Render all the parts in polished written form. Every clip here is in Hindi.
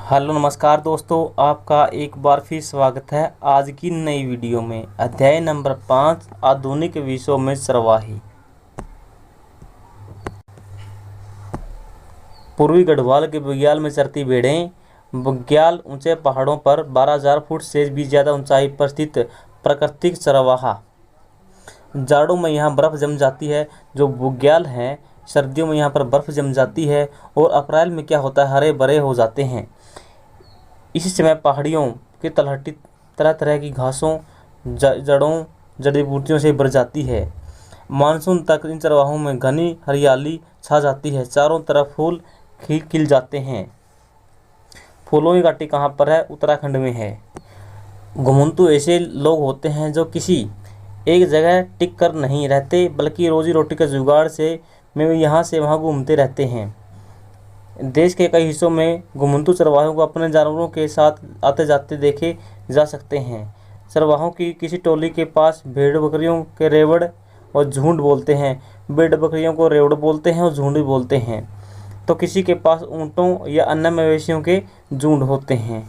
हेलो नमस्कार दोस्तों, आपका एक बार फिर स्वागत है आज की नई वीडियो में। अध्याय नंबर 5 आधुनिक विश्व में चरवाही। पूर्वी गढ़वाल के बुग्याल में चरती भेड़ें। बुग्याल ऊंचे पहाड़ों पर 12,000 फुट से भी ज़्यादा ऊंचाई पर स्थित प्राकृतिक चरवाहा। जाड़ों में यहाँ बर्फ़ जम जाती है जो बुग्याल हैं, सर्दियों में यहाँ पर बर्फ़ जम जाती है और अप्रैल में क्या होता है, हरे भरे हो जाते हैं। इसी समय पहाड़ियों की तलहटी तरह तरह की घासों, जड़ों, जड़ी बूटियों से भर जाती है। मानसून तक इन चरवाहों में घनी हरियाली छा जाती है। चारों तरफ फूल खिल जाते हैं। फूलों की घाटी कहाँ पर है? उत्तराखंड में है। घुमंतु ऐसे लोग होते हैं जो किसी एक जगह टिक कर नहीं रहते, बल्कि रोजी रोटी के जुगाड़ से में यहाँ से वहाँ घूमते रहते हैं। देश के कई हिस्सों में घुमंतु चरवाहों को अपने जानवरों के साथ आते जाते देखे जा सकते हैं। चरवाहों की किसी टोली के पास भेड़ बकरियों के रेवड़ और झुंड बोलते हैं। भेड़ बकरियों को रेवड़ बोलते हैं और झुंड भी बोलते हैं। तो किसी के पास ऊँटों या अन्य मवेशियों के झुंड होते हैं।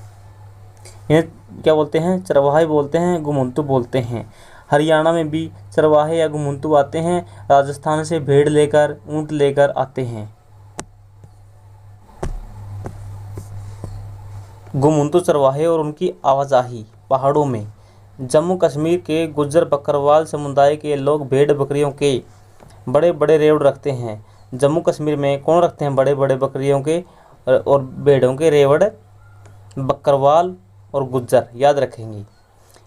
यह क्या बोलते हैं? चरवाहे बोलते हैं, घुमंतु बोलते हैं। हरियाणा में भी चरवाहे या घुमंतु आते हैं। राजस्थान से भेड़ लेकर, ऊँट लेकर आते हैं। घुमंतु चरवाहे और उनकी आवाजाही। पहाड़ों में जम्मू कश्मीर के गुज्जर बकरवाल समुदाय के लोग भेड़ बकरियों के बड़े बड़े रेवड़ रखते हैं। जम्मू कश्मीर में कौन रखते हैं बड़े बड़े बकरियों के और भेड़ों के रेवड़? बकरवाल और गुज्जर, याद रखेंगे।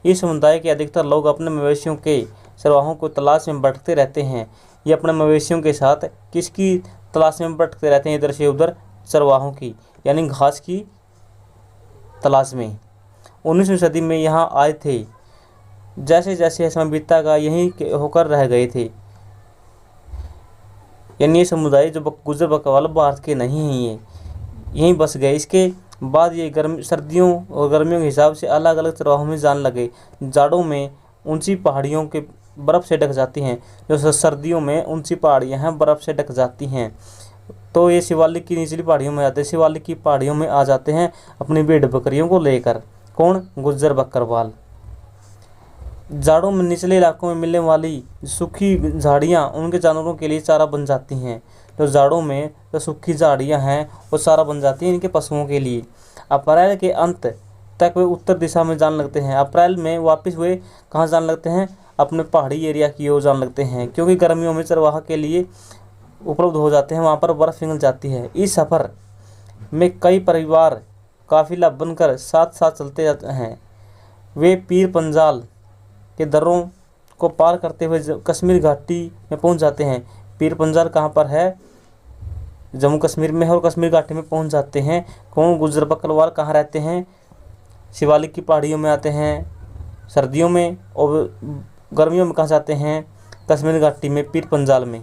इस समुदाय के अधिकतर लोग अपने मवेशियों के चरवाहों को तलाश में भटकते रहते हैं। ये अपने मवेशियों के साथ किसकी तलाश में भटकते रहते हैं? इधर से उधर, चरवाहों की, यानी घास की तलाश में। 19वीं सदी में यहाँ आए थे। जैसे जैसे समय बीतता गया यहीं होकर रह गए थे। यानी ये समुदाय जो गुज्जर बकरवाल भारत के नहीं हैं, ये यहीं बस गए। इसके बाद ये सर्दियों और गर्मियों के हिसाब से अलग अलग चरवाहों में जान लगे। जाड़ों में ऊंची पहाड़ियों के बर्फ़ से ढक जाती हैं, जो सर्दियों में ऊंची पहाड़ियाँ हैं बर्फ़ से ढक जाती हैं। तो ये शिवालिक की निचली पहाड़ियों में आते हैं। शिवालिक की पहाड़ियों में आ जाते हैं अपनी भेड़ बकरियों को लेकर। कौन? गुज्जर बकरवाल। जाड़ों में निचले इलाकों में मिलने वाली सूखी झाड़ियाँ उनके जानवरों के लिए चारा बन जाती हैं। तो जाड़ों में जो सूखी झाड़ियाँ हैं वो चारा बन जाती हैं इनके पशुओं के लिए। अप्रैल के अंत तक वे उत्तर दिशा में जान लगते हैं। अप्रैल में वापस वे कहाँ जान लगते हैं? अपने पहाड़ी एरिया की ओर जान लगते हैं, क्योंकि गर्मियों में चरवाहा के लिए उपलब्ध हो जाते हैं, वहाँ पर बर्फ़ पिघल जाती है। इस सफ़र में कई परिवार काफिला बनकर साथ साथ चलते जाते हैं। वे पीर पंजाल के दर्रों को पार करते हुए कश्मीर घाटी में पहुंच जाते हैं। पीर पंजाल कहाँ पर है? जम्मू कश्मीर में है। और कश्मीर घाटी में पहुंच जाते हैं। कौन? गुज्जर बकरवाल कहाँ रहते हैं? शिवालिक की पहाड़ियों में आते हैं सर्दियों में, और गर्मियों में कहाँ जाते हैं? कश्मीर घाटी में, पीर पंजाल में।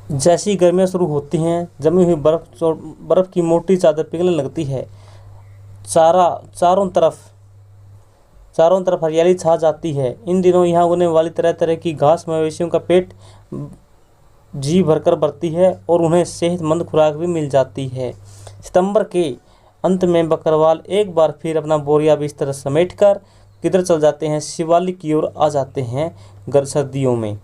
जैसी गर्मियाँ शुरू होती हैं, जमी हुई बर्फ़ की मोटी चादर पिघलने लगती है। चारों तरफ हरियाली छा जाती है। इन दिनों यहाँ उगने वाली तरह तरह की घास मवेशियों का पेट जी भरकर भरती है और उन्हें सेहतमंद खुराक भी मिल जाती है। सितंबर के अंत में बकरवाल एक बार फिर अपना बोरिया बिस्तर समेटकर किधर चल जाते हैं? शिवालिक की ओर आ जाते हैं सर्दियों में,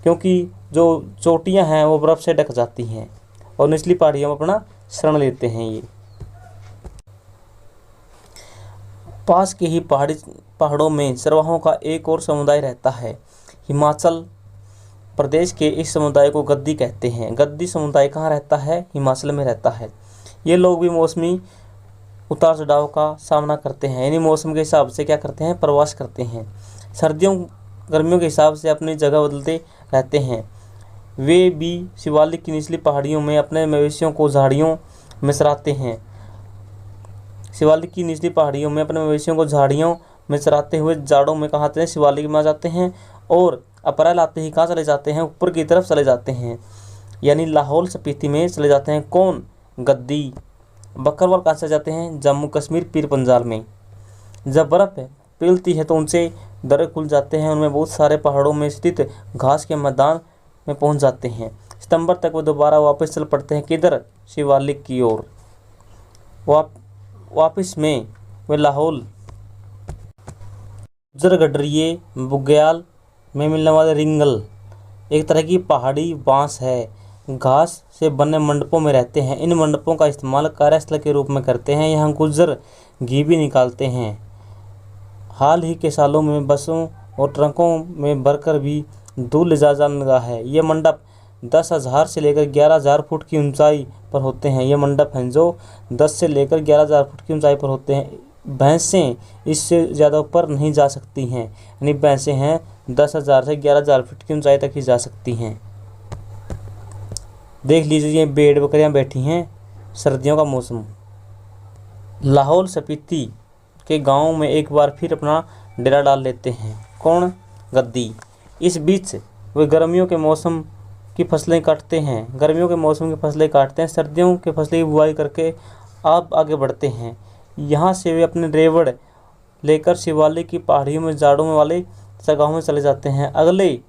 क्योंकि जो चोटियां हैं वो बर्फ़ से ढक जाती हैं और निचली पहाड़ियों में अपना शरण लेते हैं। ये पास के ही पहाड़ों में चरवाहों का एक और समुदाय रहता है। हिमाचल प्रदेश के इस समुदाय को गद्दी कहते हैं। गद्दी समुदाय कहाँ रहता है? हिमाचल में रहता है। ये लोग भी मौसमी उतार चढ़ाव का सामना करते हैं, यानी मौसम के हिसाब से क्या करते हैं? प्रवास करते हैं। सर्दियों गर्मियों के हिसाब से अपनी जगह बदलते रहते हैं। वे भी शिवालिक की निचली पहाड़ियों में अपने मवेशियों को झाड़ियों में चराते हैं। शिवालिक की निचली पहाड़ियों में अपने मवेशियों को झाड़ियों में चराते हुए जाड़ों में कहाँ आते हैं? शिवालिक में आ जाते हैं। और अप्रैल आते ही कहाँ चले जाते हैं? ऊपर की तरफ चले जाते हैं, यानी लाहौल स्पीति में चले जाते हैं। कौन? गद्दी बकरवाल कहाँ से जाते हैं? जम्मू कश्मीर, पीर पंजाल में। जब बर्फ़ पिघलती है तो उनसे दर्रे खुल जाते हैं। उनमें बहुत सारे पहाड़ों में स्थित घास के मैदान में पहुंच जाते हैं। सितंबर तक वो दोबारा वापस चल पड़ते हैं। किधर? शिवालिक की ओर। वापस में वे लाहौल, गुज्जर, गडरिये, बुग्याल में मिलने वाले रिंगल एक तरह की पहाड़ी बांस है। घास से बने मंडपों में रहते हैं। इन मंडपों का इस्तेमाल कार्यस्थल के रूप में करते हैं। यहाँ गुज्जर घी भी निकालते हैं। हाल ही के सालों में बसों और ट्रकों में भरकर भी दूध ले जाया लगा है। ये मंडप 10,000 से लेकर 11,000 फुट की ऊंचाई पर होते हैं। ये मंडप हैं जो 10 से लेकर 11,000 फुट की ऊंचाई पर होते हैं। भैंसें इससे ज़्यादा ऊपर नहीं जा सकती हैं, यानी भैंसें हैं 10,000 से 11,000 फुट की ऊंचाई तक ही जा सकती हैं। देख लीजिए, ये भेड़ बकरियां बैठी हैं। सर्दियों का मौसम। लाहौल स्पीति के गाँव में एक बार फिर अपना डेरा डाल लेते हैं। कौन? गद्दी। इस बीच वे गर्मियों के मौसम की फसलें काटते हैं। सर्दियों के फसलें की बुआई करके आप आगे बढ़ते हैं। यहाँ से वे अपने रेवड़ लेकर शिवालिक की पहाड़ियों में जाड़ों वाले जगहों में चले जाते हैं। अगले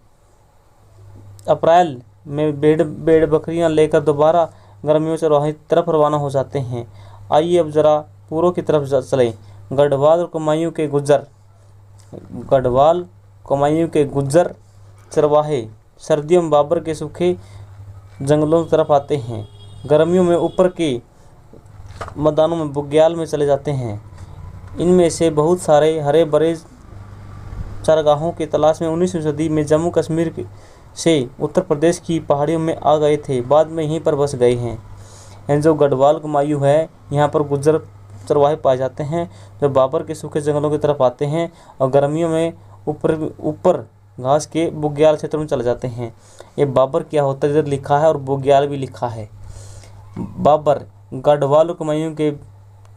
अप्रैल में भेड़ बकरियां लेकर दोबारा गर्मियों से चरवाही तरफ रवाना हो जाते हैं। आइए अब जरा पूर्व की तरफ चलें। गढ़वाल और कुमायूं के गुज्जर चरवाहे सर्दियों में बाबर के सूखे जंगलों की तरफ आते हैं। गर्मियों में ऊपर के मैदानों में बुग्याल में चले जाते हैं। इनमें से बहुत सारे हरे भरे चारागाहों की तलाश में 19वीं सदी में जम्मू कश्मीर से उत्तर प्रदेश की पहाड़ियों में आ गए थे। बाद में यहीं पर बस गए हैं। जो गढ़वाल कुमायूं है, यहाँ पर गुज्जर चरवाहे पाए जाते हैं जो बाबर के सूखे जंगलों की तरफ आते हैं और गर्मियों में ऊपर घास के बुग्याल क्षेत्र में चले जाते हैं। ये बाबर क्या होता है इधर लिखा है और बुग्याल भी लिखा है। बाबर गढ़वाल और कुमायूं के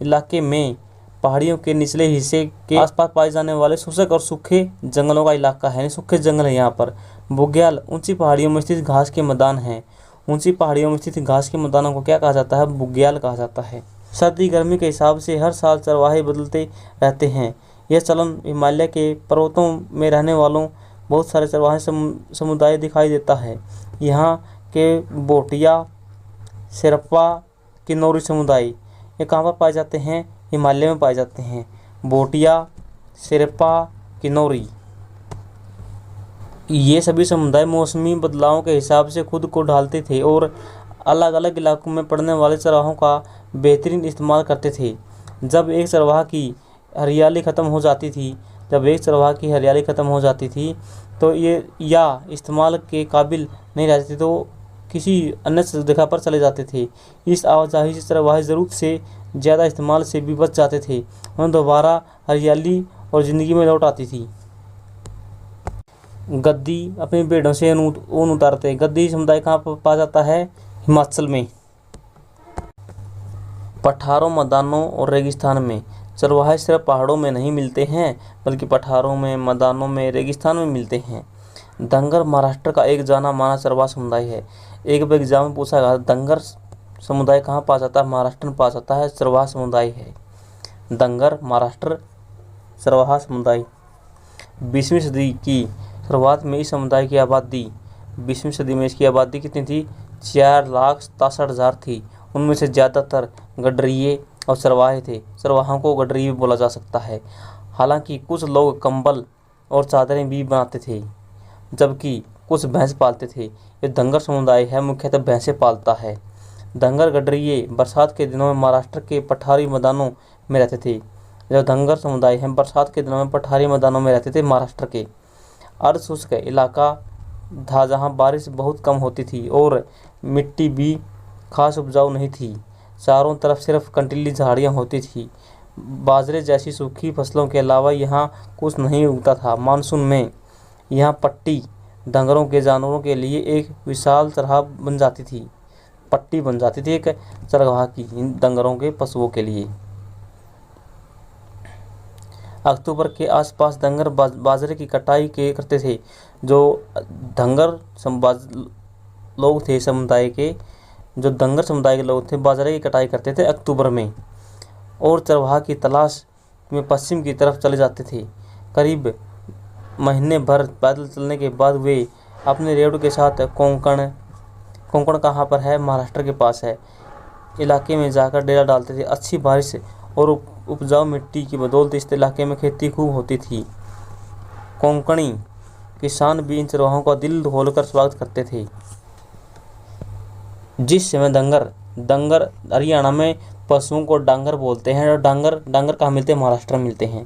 इलाके में पहाड़ियों के निचले हिस्से के आसपास पाए जाने वाले शुष्क और सूखे जंगलों का इलाका है। सूखे जंगल है यहाँ पर। बुग्याल ऊंची पहाड़ियों में स्थित घास के मैदान हैं। ऊंची पहाड़ियों में स्थित घास के मैदानों को क्या कहा जाता है? बुग्याल कहा जाता है। सर्दी गर्मी के हिसाब से हर साल चरवाहे बदलते रहते हैं। यह चलन हिमालय के पर्वतों में रहने वालों बहुत सारे चरवाहे समुदाय दिखाई देता है। यहाँ के बोटिया, शेरपा, किन्नौरी समुदाय ये कहाँ पर पाए जाते हैं? हिमालय में पाए जाते हैं। बोटिया, शेरपा, किन्नौरी ये सभी समुदाय मौसमी बदलावों के हिसाब से खुद को ढालते थे और अलग अलग इलाकों में पड़ने वाले चरवाहों का बेहतरीन इस्तेमाल करते थे। जब एक चरवाहा की हरियाली ख़त्म हो जाती थी तो ये या इस्तेमाल के काबिल नहीं रहती तो किसी अन्य जगह पर चले जाते थे। इस आवाजाही से चरवाहे ज़रूरत से ज़्यादा इस्तेमाल से भी बच जाते थे। उन्हें दोबारा हरियाली और ज़िंदगी में लौट आती थी। गद्दी अपनी भेड़ों से ऊन उतारते। गद्दी समुदाय कहाँ पर पाया जाता है? हिमाचल में। पठारों, मैदानों और रेगिस्तान में चरवाहे सिर्फ पहाड़ों में नहीं मिलते हैं बल्कि पठारों में, मैदानों में, रेगिस्तान में मिलते हैं। धंगर महाराष्ट्र का एक जाना माना चरवाहा समुदाय है। एक बार एग्जाम में पूछा गया धंगर समुदाय कहाँ पाया जाता है? महाराष्ट्र में पाया जाता है। चरवाहा समुदाय है धंगर, महाराष्ट्र चरवाहा समुदाय। 20वीं सदी की शुरुआत में इस समुदाय की आबादी 20वीं सदी में इसकी आबादी कितनी थी? 4,67,000 थी। उनमें से ज़्यादातर गडरिये और चरवाहे थे। चरवाहों को गडरिये भी बोला जा सकता है। हालांकि कुछ लोग कंबल और चादरें भी बनाते थे जबकि कुछ भैंस पालते थे। ये धंगर समुदाय है, मुख्यतः भैंसें पालता है। धंगर गडरिये बरसात के दिनों में महाराष्ट्र के पठारी मैदानों में रहते थे। जो धंगर समुदाय हैं बरसात के दिनों में पठारी मैदानों में रहते थे। महाराष्ट्र के अर्ध शुष्क इलाका था जहाँ बारिश बहुत कम होती थी और मिट्टी भी खास उपजाऊ नहीं थी। चारों तरफ सिर्फ कंटीली झाड़ियाँ होती थी। बाजरे जैसी सूखी फसलों के अलावा यहाँ कुछ नहीं उगता था। मानसून में यहाँ पट्टी धंगरों के जानवरों के लिए एक विशाल चरगाह बन जाती थी। पट्टी बन जाती थी एक चरगाह की इन धंगरों के पशुओं के लिए। अक्टूबर के आसपास धंगर बाजरे की कटाई करते थे। जो धंगर लोग थे समुदाय के, जो धंगर समुदाय के लोग थे बाजरे की कटाई करते थे अक्टूबर में और चरवाहा की तलाश में पश्चिम की तरफ चले जाते थे। करीब महीने भर पैदल चलने के बाद वे अपने रेवड़ के साथ कोंकण कहाँ पर है? महाराष्ट्र के पास है। इलाके में जाकर डेरा डालते थे। अच्छी बारिश और उपजाऊ मिट्टी की बदौलत इस इलाके में खेती खूब होती थी। कोंकणी किसान भी इन चरवाहों का दिल खोलकर स्वागत करते थे। जिस समय डंगर हरियाणा में पशुओं को डांगर बोलते हैं, और डांगर कहाँ मिलते हैं? महाराष्ट्र में मिलते हैं।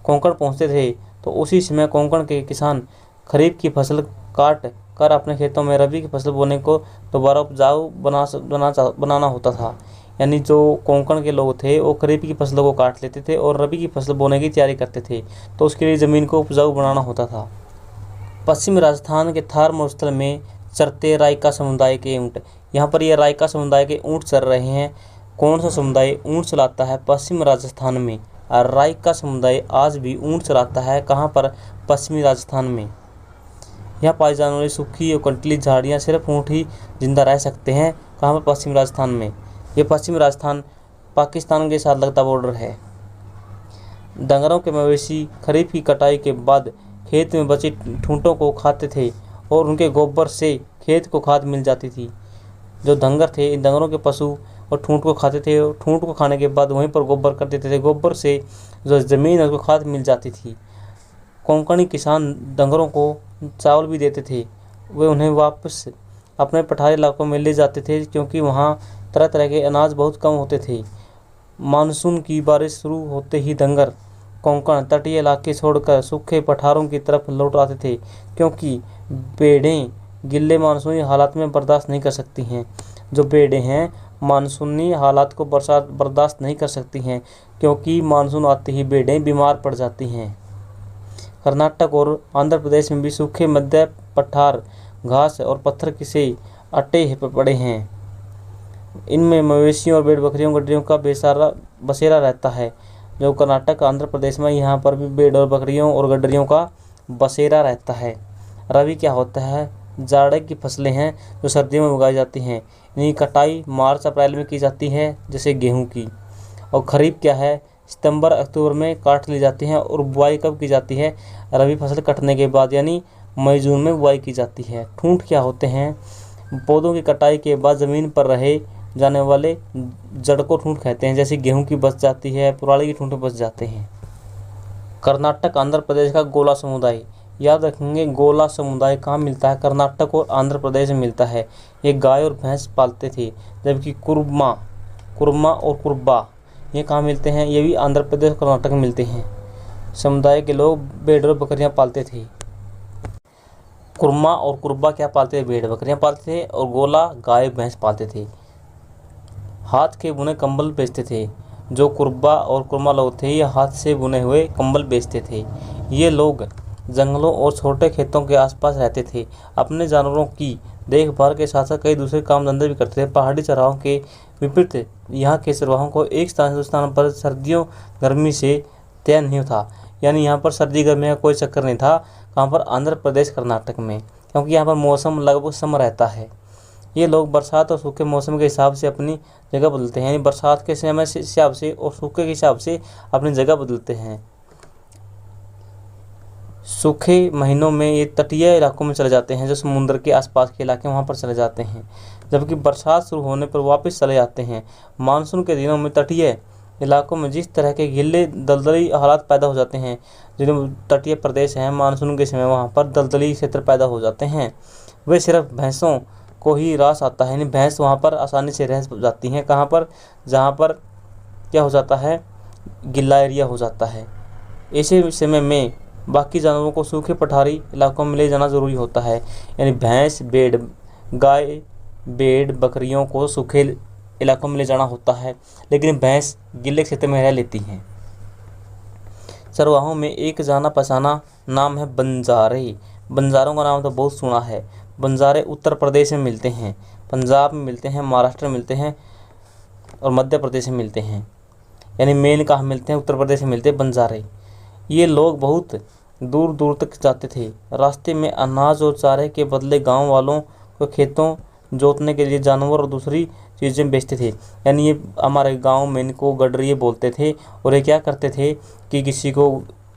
कोंकण पहुँचते थे तो उसी समय कोंकण के किसान खरीफ की फसल काट कर अपने खेतों में रबी की फसल बोने को दोबारा उपजाऊ बनाना होता था। यानी जो कोंकण के लोग थे वो खरीफ की फसलों को काट लेते थे और रबी की फसल बोने की तैयारी करते थे, तो उसके लिए ज़मीन को उपजाऊ बनाना होता था। पश्चिमी राजस्थान के थार मरुस्थल में चरते रायका समुदाय के ऊँट। यहाँ पर ये रायका समुदाय के ऊँट चर रहे हैं। कौन सा समुदाय ऊँट चलाता है? पश्चिम राजस्थान में। और रायका समुदाय आज भी ऊँट चलाता है। कहाँ पर? पश्चिमी राजस्थान में। यहाँ पाई जाने वाली सूखी और कंटीली झाड़ियाँ सिर्फ ऊँट ही जिंदा रह सकते हैं। कहाँ पर? पश्चिमी राजस्थान में। ये पश्चिमी राजस्थान पाकिस्तान के साथ लगता बॉर्डर है। डंगरों के मवेशी खरीफ की कटाई के बाद खेत में बची ठूंठों को खाते थे और उनके गोबर से खेत को खाद मिल जाती थी। जो डंगर थे, इन डंगरों के पशु और ठूंठ को खाते थे और ठूंठ को खाने के बाद वहीं पर गोबर कर देते थे। गोबर से जो ज़मीन है उसको खाद मिल जाती थी। कोंकणी किसान डंगरों को चावल भी देते थे। वे उन्हें वापस अपने पठारी इलाकों में ले जाते थे क्योंकि वहाँ तरह तरह के अनाज बहुत कम होते थे। मानसून की बारिश शुरू होते ही डंगर कोंकण तटीय इलाके छोड़कर सूखे पठारों की तरफ लौट आते थे, क्योंकि भेड़ें गिल्ले मानसूनी हालात में बर्दाश्त नहीं कर सकती हैं। जो भेड़ें हैं मानसूनी हालात को बर्दाश्त नहीं कर सकती हैं, क्योंकि मानसून आते ही भेड़ें बीमार पड़ जाती हैं। कर्नाटक और आंध्र प्रदेश में भी सूखे मध्य पठार घास और पत्थर से अटे पड़े हैं। इनमें मवेशियों और भेड़ बकरियों गड्डियों का बसेरा रहता है। जो कर्नाटक आंध्र प्रदेश में, यहाँ पर भी भेड़ और बकरियों और गड्डियों का बसेरा रहता है। रबी क्या होता है? जाड़े की फसलें हैं जो सर्दियों में उगाई जाती हैं। इनकी कटाई मार्च अप्रैल में की जाती है, जैसे गेहूं की। और खरीफ क्या है? सितंबर अक्टूबर में काट ली जाती हैं। और बुआई कब की जाती है? रबी फसल कटने के बाद, यानी मई जून में बुआई की जाती है। ठूंठ क्या होते हैं? पौधों की कटाई के बाद ज़मीन पर रहे जाने वाले जड़ को ठूंठ कहते हैं। जैसे गेहूं की बच जाती है, पुराली की ठूंठ बच जाते हैं। कर्नाटक आंध्र प्रदेश का गोला समुदाय। याद रखेंगे, गोला समुदाय कहाँ मिलता है? कर्नाटक और आंध्र प्रदेश में मिलता है। ये गाय और भैंस पालते थे। जबकि कुरमा और कुर्बा ये कहाँ मिलते हैं? ये भी आंध्र प्रदेश और कर्नाटक में मिलते हैं। समुदाय के लोग भेड़ और बकरियाँ पालते थे। कुरमा और कुर्बा क्या पालते थे? भेड़ बकरियाँ पालते थे। और गोला गाय भैंस पालते थे। हाथ के बुने कंबल बेचते थे। जो कुर्बा और कुरमा लोग थे, ये हाथ से बुने हुए कंबल बेचते थे। ये लोग जंगलों और छोटे खेतों के आसपास रहते थे। अपने जानवरों की देखभाल के साथ साथ कई दूसरे काम धंधे भी करते थे। पहाड़ी चराहों के विपरीत यहाँ के चरवाहों को एक स्थान से दूसरे स्थान पर सर्दियों गर्मी से तय नहीं था। यानी यहाँ पर सर्दी गर्मी का कोई चक्कर नहीं था। कहाँ पर? आंध्र प्रदेश कर्नाटक में, क्योंकि यहाँ पर मौसम लगभग सम रहता है। ये लोग बरसात और सूखे मौसम के हिसाब से अपनी जगह बदलते हैं। यानी बरसात के समय से हिसाब से और सूखे के हिसाब से अपनी जगह बदलते हैं। सूखे महीनों में ये तटीय इलाकों में चले जाते हैं, जो समुद्र के आसपास के इलाके वहाँ पर चले जाते हैं। जबकि बरसात शुरू होने पर वापस चले जाते हैं। मानसून के दिनों में तटीय इलाकों में जिस तरह के गिल्ले दलदली हालात पैदा हो जाते हैं, जो तटीय प्रदेश हैं, मानसून के समय वहाँ पर दलदली क्षेत्र पैदा हो जाते हैं। वे सिर्फ भैंसों को ही रास आता है। यानी भैंस वहाँ पर आसानी से रह जाती हैं। कहाँ पर? जहाँ पर क्या हो जाता है? गिल्ला एरिया हो जाता है। ऐसे समय में बाकी जानवरों को सूखे पठारी इलाकों में ले जाना ज़रूरी होता है। यानी गाय भेड़ बकरियों को सूखे इलाकों में ले जाना होता है, लेकिन भैंस गिल्ले क्षेत्र में रह लेती हैं। चरवाहों में एक जाना पहचाना नाम है बंजारे। बंजारों का नाम तो बहुत सुना है। बंजारे उत्तर प्रदेश में मिलते हैं, पंजाब में मिलते हैं, महाराष्ट्र में मिलते हैं और मध्य प्रदेश में मिलते हैं। यानी मेन कहाँ मिलते हैं? उत्तर प्रदेश में मिलते हैं बंजारे। ये लोग बहुत दूर दूर तक जाते थे। रास्ते में अनाज और चारे के बदले गांव वालों को खेतों जोतने के लिए जानवर और दूसरी चीज़ें बेचते थे। यानी ये हमारे गांव में इनको गडरिये बोलते थे। और ये क्या करते थे कि किसी को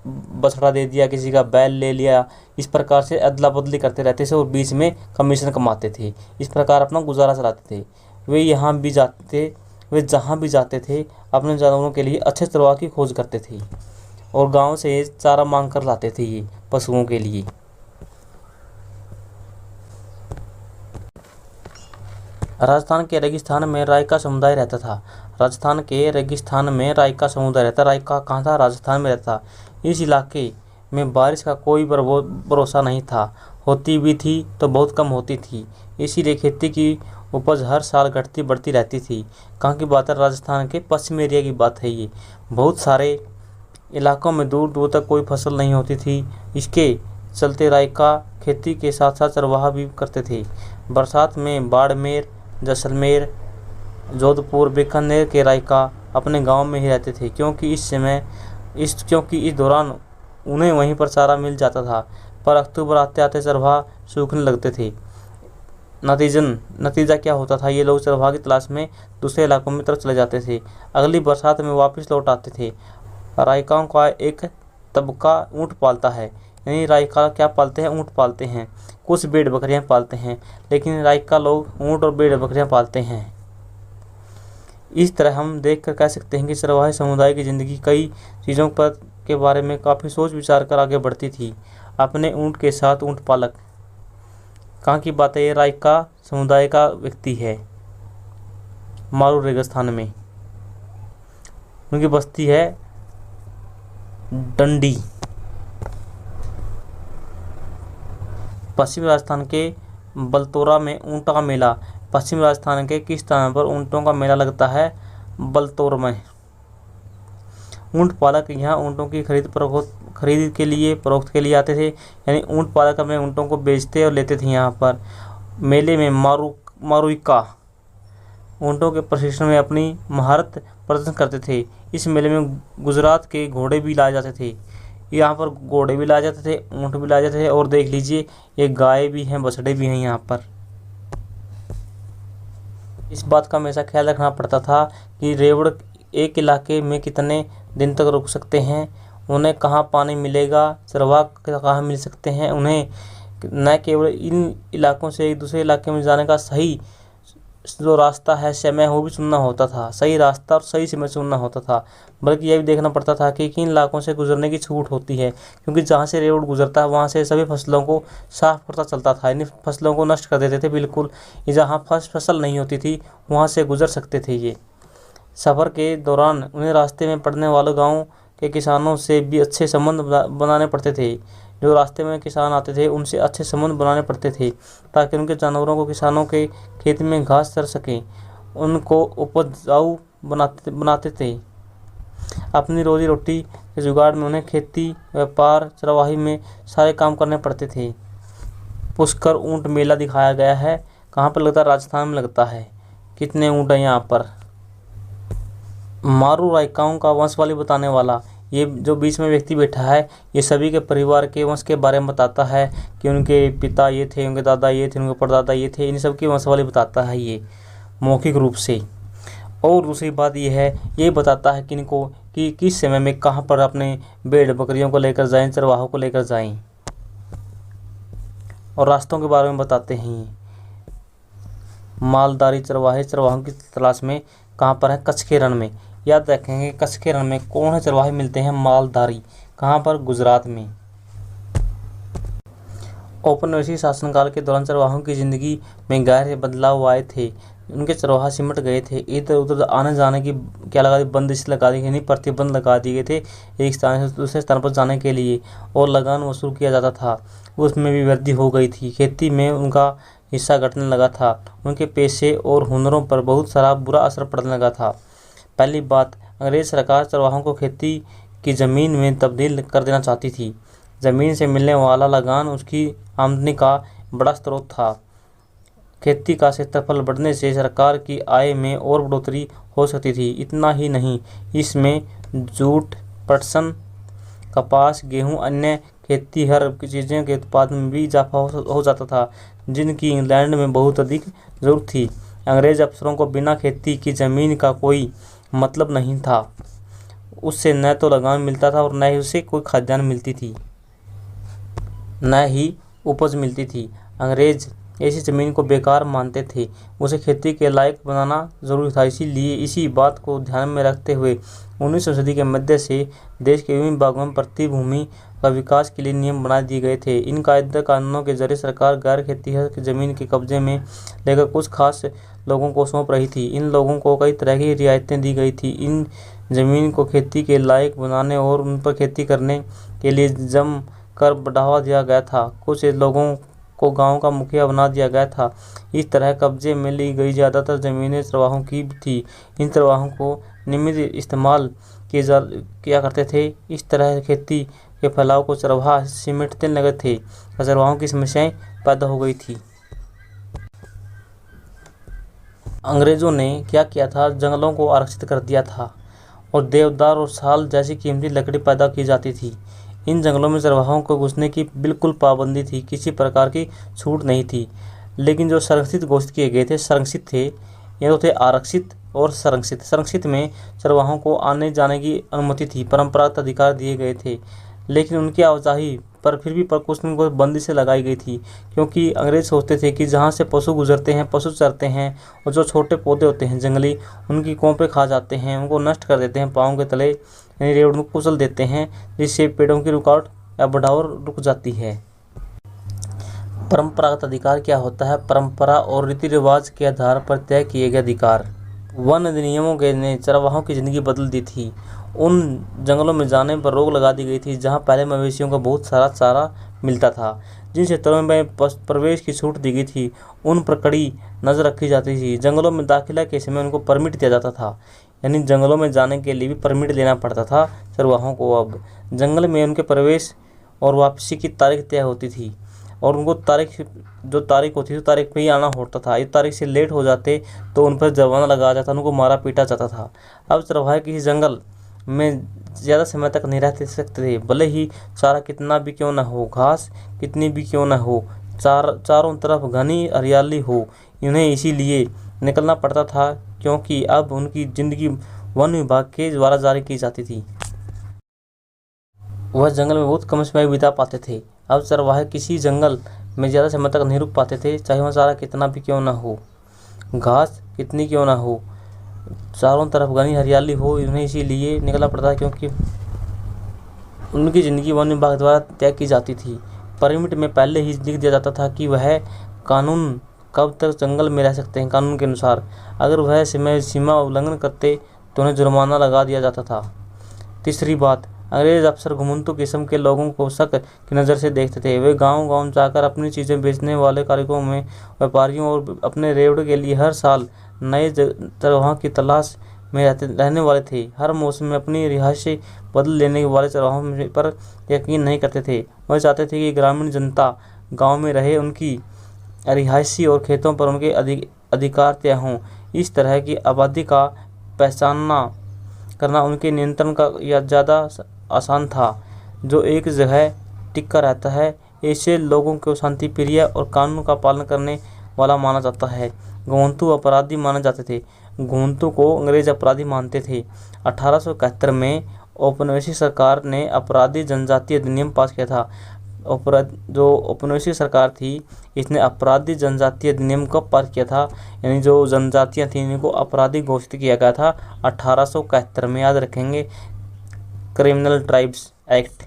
बछड़ा दे दिया, किसी का बैल ले लिया, इस प्रकार से अदला बदली करते रहते थे और बीच में कमीशन कमाते थे। इस प्रकार अपना गुजारा चलाते थे। वे यहाँ भी जाते थे वे जहाँ भी जाते थे अपने जानवरों के लिए अच्छे चरवाह की खोज करते थे और गांव से चारा मांग कर लाते थे ये पशुओं के लिए। राजस्थान के रेगिस्तान में राय का समुदाय रहता था। राजस्थान के रेगिस्तान में राय का समुदाय रहता। राय का कहाँ था? राजस्थान में रहता। इस इलाके में बारिश का कोई भरोसा नहीं था, होती भी थी तो बहुत कम होती थी, इसीलिए खेती की उपज हर साल घटती बढ़ती रहती थी। कहाँ की बात है? राजस्थान के पश्चिमी एरिया की बात है ये। बहुत सारे इलाकों में दूर दूर तक कोई फसल नहीं होती थी। इसके चलते राय का खेती के साथ साथ चरवाहा भी करते थे। बरसात में बाड़मेर, जैसलमेर, जोधपुर, बीकानेर के रायका अपने गांव में ही रहते थे, क्योंकि इस दौरान उन्हें वहीं पर चारा मिल जाता था। पर अक्टूबर आते आते चरवाहा सूखने लगते थे। नतीजा क्या होता था? ये लोग चरवाहा की तलाश में दूसरे इलाकों में तरफ चले जाते थे। अगली बरसात में वापस लौट आते थे। रायकाओं का एक तबका ऊँट पालता है, यानी रायका क्या पालते हैं? ऊँट पालते हैं। कुछ भेड़ बकरियां पालते हैं, लेकिन रायका लोग ऊँट और भेड़ बकरियां पालते हैं। इस तरह हम देख कर कह सकते हैं कि चरवाहे समुदाय की ज़िंदगी कई चीज़ों पर के बारे में काफ़ी सोच विचार कर आगे बढ़ती थी। अपने ऊँट के साथ ऊँट पालक, कहाँ की बात है? ये रायका समुदाय का व्यक्ति है, मारू रेगिस्तान में। उनकी बस्ती है डंडी। पश्चिमी राजस्थान के बलतोरा में ऊँटों का मेला। पश्चिमी राजस्थान के किस स्थान पर ऊँटों का मेला लगता है? बलतोर में। ऊँट पालक यहाँ ऊँटों की खरीद के लिए फरोख्त के लिए आते थे, यानी ऊँट पालक अपने ऊँटों को बेचते और लेते थे। यहाँ पर मेले में मारुइका ऊँटों के प्रशिक्षण में अपनी महारत प्रदर्शन करते थे। इस मेले में गुजरात के घोड़े भी लाए जाते थे। यहाँ पर घोड़े भी लाए जाते थे, ऊँट भी लाए जाते थे, और देख लीजिए ये गाय भी हैं, बछड़े भी हैं यहाँ पर। इस बात का हमेशा ख्याल रखना पड़ता था कि रेवड़ एक इलाके में कितने दिन तक रुक सकते हैं, उन्हें कहाँ पानी मिलेगा, चरवाहा कहाँ मिल सकते हैं, उन्हें न केवल इन इलाकों से एक दूसरे इलाके में जाने का सही जो रास्ता है, समय, वो भी चुनना होता था। सही रास्ता और सही समय चुनना होता था, बल्कि यह भी देखना पड़ता था कि किन इलाकों से गुजरने की छूट होती है, क्योंकि जहाँ से रेवड़ गुजरता है वहाँ से सभी फसलों को साफ करता चलता था, यानी फसलों को नष्ट कर देते थे बिल्कुल। जहाँ फसल नहीं होती थी वहाँ से गुजर सकते थे ये। सफ़र के दौरान उन्हें रास्ते में पड़ने वाले गाँव के किसानों से भी अच्छे संबंध बनाने पड़ते थे। जो रास्ते में किसान आते थे उनसे अच्छे संबंध बनाने पड़ते थे, ताकि उनके जानवरों को किसानों के खेत में घास चर सकें, उनको उपजाऊ बनाते थे। अपनी रोजी रोटी के जुगाड़ में उन्हें खेती, व्यापार, चरवाही में सारे काम करने पड़ते थे। पुष्कर ऊँट मेला दिखाया गया है। कहाँ पर लगता है? राजस्थान में लगता है। कितने ऊँट हैं यहाँ पर? मारू रायकाओं का वंशवाली बताने वाला, ये जो बीच में व्यक्ति बैठा है, ये सभी के परिवार के वंश के बारे में बताता है कि उनके पिता ये थे, उनके दादा ये थे, उनके परदादा ये थे, इन सब की वंशवाली बताता है ये मौखिक रूप से। और दूसरी बात ये है, ये बताता है कि किस समय में कहाँ पर अपने भेड़ बकरियों को लेकर जाएं, चरवाहों को लेकर जाएं, और रास्तों के बारे में बताते हैं। मालधारी चरवाहों की तलाश में कहाँ पर है? कच्छ के रण में। याद रखेंगे, कच्छ के रण में कौन है चरवाहे मिलते हैं? मालधारी। कहाँ पर? गुजरात में। औपनिवेशिक शासनकाल के दौरान चरवाहों की जिंदगी में गहरे बदलाव आए थे। उनके चरवाहा सिमट गए थे, इधर उधर आने जाने की क्या लगा दी? बंदिश लगा दी, यानी प्रतिबंध लगा दिए थे एक स्थान से दूसरे स्थान पर जाने के लिए, और लगान वसूल किया जाता था, उसमें भी वृद्धि हो गई थी। खेती में उनका हिस्सा घटने लगा था। उनके पेशे और हुनरों पर बहुत सारा बुरा असर पड़ने लगा था। पहली बात, अंग्रेज सरकार चरवाहों को खेती की ज़मीन में तब्दील कर देना चाहती थी। ज़मीन से मिलने वाला लगान उसकी आमदनी का बड़ा स्रोत था। खेती का क्षेत्रफल बढ़ने से सरकार की आय में और बढ़ोतरी हो सकती थी। इतना ही नहीं, इसमें जूट, पटसन, कपास, गेहूँ, अन्य खेती हर चीज़ों के उत्पादन में भी इजाफा हो जाता था, जिनकी इंग्लैंड में बहुत अधिक ज़रूरत थी। अंग्रेज अफसरों को बिना खेती की ज़मीन का कोई मतलब नहीं था। उससे न तो लगान मिलता था और न ही उसे कोई खाद्यान्न मिलती थी, न ही उपज मिलती थी। अंग्रेज ऐसी ज़मीन को बेकार मानते थे। उसे खेती के लायक बनाना जरूरी था। इसीलिए इसी बात को ध्यान में रखते हुए 19वीं सदी के मध्य से देश के विभिन्न भागों में प्रतिभूमि का विकास के लिए नियम बना दिए गए थे। इन कानूनों के जरिए सरकार गैर खेतीहर की जमीन के कब्जे में लेकर कुछ खास लोगों को सौंप रही थी। इन लोगों को कई तरह की रियायतें दी गई थी। इन जमीन को खेती के लायक बनाने और उन पर खेती करने के लिए जम कर बढ़ावा दिया गया था। कुछ लोगों को गांव का मुखिया बना दिया गया था। इस तरह कब्जे में ली गई ज़्यादातर ज़मीनें चरवाहों की थी। इन चरवाहों को नियमित इस्तेमाल किया करते थे। इस तरह खेती के फैलाव को चरवाहा सिमटने लगे थे। चरवाहों की समस्याएं पैदा हो गई थी। अंग्रेजों ने क्या किया था, जंगलों को आरक्षित कर दिया था और देवदार और साल जैसी कीमती लकड़ी पैदा की जाती थी। इन जंगलों में चरवाहों को घुसने की बिल्कुल पाबंदी थी, किसी प्रकार की छूट नहीं थी। लेकिन जो संरक्षित घोषित किए गए थे, संरक्षित थे, ये तो थे आरक्षित और संरक्षित। संरक्षित में चरवाहों को आने जाने की अनुमति थी, परंपरागत अधिकार दिए गए थे, लेकिन उनकी आवाजाही पर फिर भी कुछ न कुछ बंदिशें लगाई गई थी, क्योंकि अंग्रेज सोचते थे कि जहाँ से पशु गुजरते हैं, पशु चरते हैं, और जो छोटे पौधे होते हैं जंगली, उनकी कोंपें खा जाते हैं, उनको नष्ट कर देते हैं, पाँव के तले यानी रेवड़ को कुचल देते हैं, जिससे पेड़ों की रुकावट या बढ़ाव रुक जाती है। परंपरागत अधिकार क्या होता है? परंपरा और रीति रिवाज के आधार पर तय किए गए अधिकार। वन अधिनियमों के ने चरवाहों की जिंदगी बदल दी थी। उन जंगलों में जाने पर रोक लगा दी गई थी जहां पहले मवेशियों का बहुत सारा चारा मिलता था। जिन क्षेत्रों में प्रवेश की छूट दी गई थी उन पर कड़ी नज़र रखी जाती थी। जंगलों में दाखिला के समय उनको परमिट दिया जाता था, यानी जंगलों में जाने के लिए भी परमिट लेना पड़ता था चरवाहों को। अब जंगल में उनके प्रवेश और वापसी की तारीख तय होती थी और उनको जो तारीख होती थी तारीख पे ही आना होता था। ये तारीख से लेट हो जाते तो उन पर जुर्माना लगाया जाता, उनको मारा पीटा जाता था। अब चरवाहे किसी जंगल में ज़्यादा समय तक नहीं रह सकते थे, भले ही चारा कितना भी क्यों ना हो, घास कितनी भी क्यों ना हो, चारों तरफ घनी हरियाली हो, इन्हें इसीलिए निकलना पड़ता था क्योंकि अब उनकी ज़िंदगी वन विभाग के द्वारा जारी की जाती थी। वह जंगल में बहुत कम समय बिता पाते थे। अब चरवाहे किसी जंगल में ज़्यादा समय तक नहीं रुक पाते थे, चाहे वह चारा कितना भी क्यों ना हो, घास कितनी क्यों ना हो, चारों तरफ घनी हरियाली हो, उन्हें इसीलिए निकलना पड़ता है क्योंकि उनकी ज़िंदगी वन विभाग द्वारा तय की जाती थी। परमिट में पहले ही लिख दिया जाता था कि वह कानून कब तक जंगल में रह सकते हैं कानून के अनुसार। अगर वह समय सीमा उल्लंघन करते तो उन्हें जुर्माना लगा दिया जाता था। तीसरी बात, अंग्रेज अफसर घुमंतु किस्म के लोगों को शक की नज़र से देखते थे। वे गांव-गांव जाकर अपनी चीज़ें बेचने वाले कारीगरों में व्यापारियों और अपने रेवड़ के लिए हर साल नए चरवाहों की तलाश में रहने वाले थे। हर मौसम में अपनी रिहायशें बदल लेने वाले चरवाहों पर यकीन नहीं करते थे। वह चाहते थे कि ग्रामीण जनता गाँव में रहे, उनकी रिहायशी और खेतों पर उनके अधिकार तय हों। इस तरह की आबादी का पहचानना करना उनके नियंत्रण का या ज़्यादा आसान था। जो एक जगह टिका रहता है, ऐसे लोगों को शांति प्रिय और कानून का पालन करने वाला माना जाता है। घुमंतु अपराधी माने जाते थे। घुमंतु को अंग्रेज अपराधी मानते थे। 1871 में औपनिवेशिक सरकार ने अपराधी जनजातीय अधिनियम पास किया था। जो औपनिवेशिक सरकार थी, इसने अपराधी जनजातीय अधिनियम कब पास किया था, यानी जो जनजातियाँ थीं इनको अपराधी घोषित किया गया था 1871 में। याद रखेंगे, क्रिमिनल ट्राइब्स एक्ट।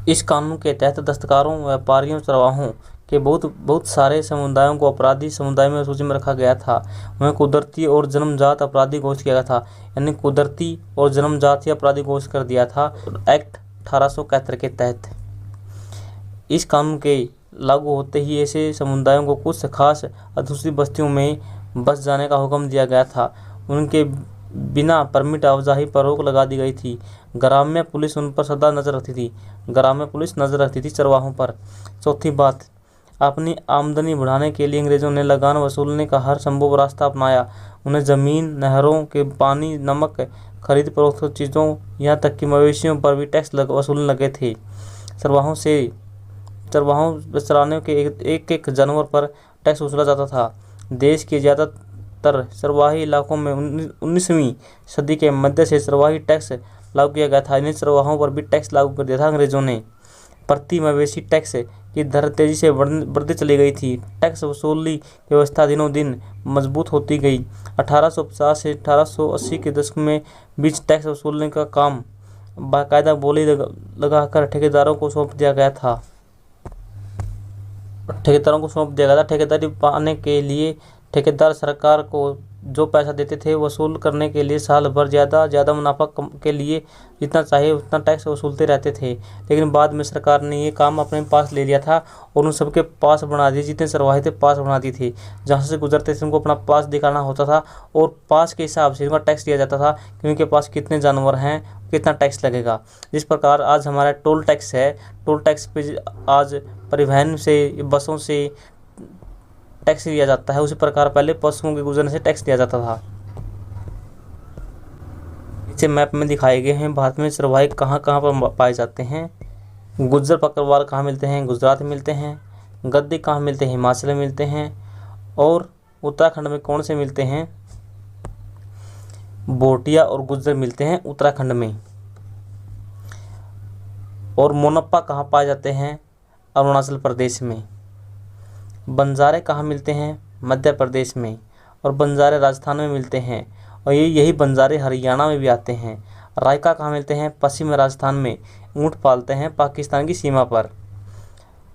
इस कानून के तहत दस्तकारों, व्यापारियों, चरवाहों के बहुत सारे समुदायों को अपराधी समुदाय में सूची में रखा गया था। उन्हें कुदरती और जन्मजात अपराधी घोषित किया गया था, यानी कुदरती और जन्मजातीय अपराधी घोषित कर दिया था एक्ट 1871 के तहत। इस कानून के लागू होते ही ऐसे समुदायों को कुछ खास अधूरी बस्तियों में बस जाने का हुक्म दिया गया था। उनके बिना परमिट आवाजाही पर रोक लगा दी गई थी। ग्राम्य पुलिस उन पर सदा नजर रखती थी। ग्राम्य पुलिस नजर रखती थी चरवाहों पर। चौथी बात, अपनी आमदनी बढ़ाने के लिए अंग्रेजों ने लगान वसूलने का हर संभव रास्ता अपनाया। उन्हें जमीन, नहरों के पानी, नमक, खरीद फरोख्त चीज़ों, यहाँ तक कि मवेशियों पर भी टैक्स वसूलने लगे थे। चरवाहों चराने के एक जानवर पर टैक्स वसूला जाता था। देश के ज़्यादातर चरवाही इलाकों में 19वीं सदी के मध्य से चरवाही टैक्स लागू किया गया था। इन चरवाहों पर भी टैक्स लागू कर दिया था अंग्रेजों ने। प्रति मवेशी टैक्स की दर तेजी से बढ़ती चली गई थी। टैक्स वसूली की व्यवस्था दिनों दिन मजबूत होती गई। 1850 से 1880 के दशक में बीच टैक्स वसूलने का काम बाकायदा बोली लगाकर ठेकेदारों को सौंप दिया गया था। ठेकेदारी पाने के लिए ठेकेदार सरकार को जो पैसा देते थे वसूल करने के लिए साल भर ज़्यादा मुनाफा के लिए जितना चाहिए उतना टैक्स वसूलते रहते थे। लेकिन बाद में सरकार ने ये काम अपने पास ले लिया था और उन सबके पास बना दिए, जितने चरवाहे थे पास बना दिए थे। जहाँ से गुजरते थे उनको अपना पास दिखाना होता था और पास के हिसाब से उनका टैक्स दिया जाता था कि उनके पास कितने जानवर हैं, कितना टैक्स लगेगा। जिस प्रकार आज हमारा टोल टैक्स है, टोल टैक्स पे आज परिवहन से, बसों से टैक्स लिया जाता है, उसी प्रकार पहले पशुओं के गुजरने से टैक्स दिया जाता था। नीचे मैप में दिखाए गए हैं भारत में चरवाहे कहाँ कहाँ पर पाए जाते हैं। गुज्जर बकरवाल कहाँ मिलते हैं? गुजरात में मिलते हैं। गद्दी कहाँ मिलते हैं? हिमाचल में मिलते हैं। और उत्तराखंड में कौन से मिलते हैं? भोटिया और गुज्जर मिलते हैं उत्तराखंड में। और मोनप्पा कहाँ पाए जाते हैं? अरुणाचल प्रदेश में। बंजारे कहाँ मिलते हैं? मध्य प्रदेश में। और बंजारे राजस्थान में मिलते हैं और यही बंजारे हरियाणा में भी आते हैं। रायका कहाँ मिलते हैं? पश्चिमी राजस्थान में। ऊँट पालते हैं पाकिस्तान की सीमा पर।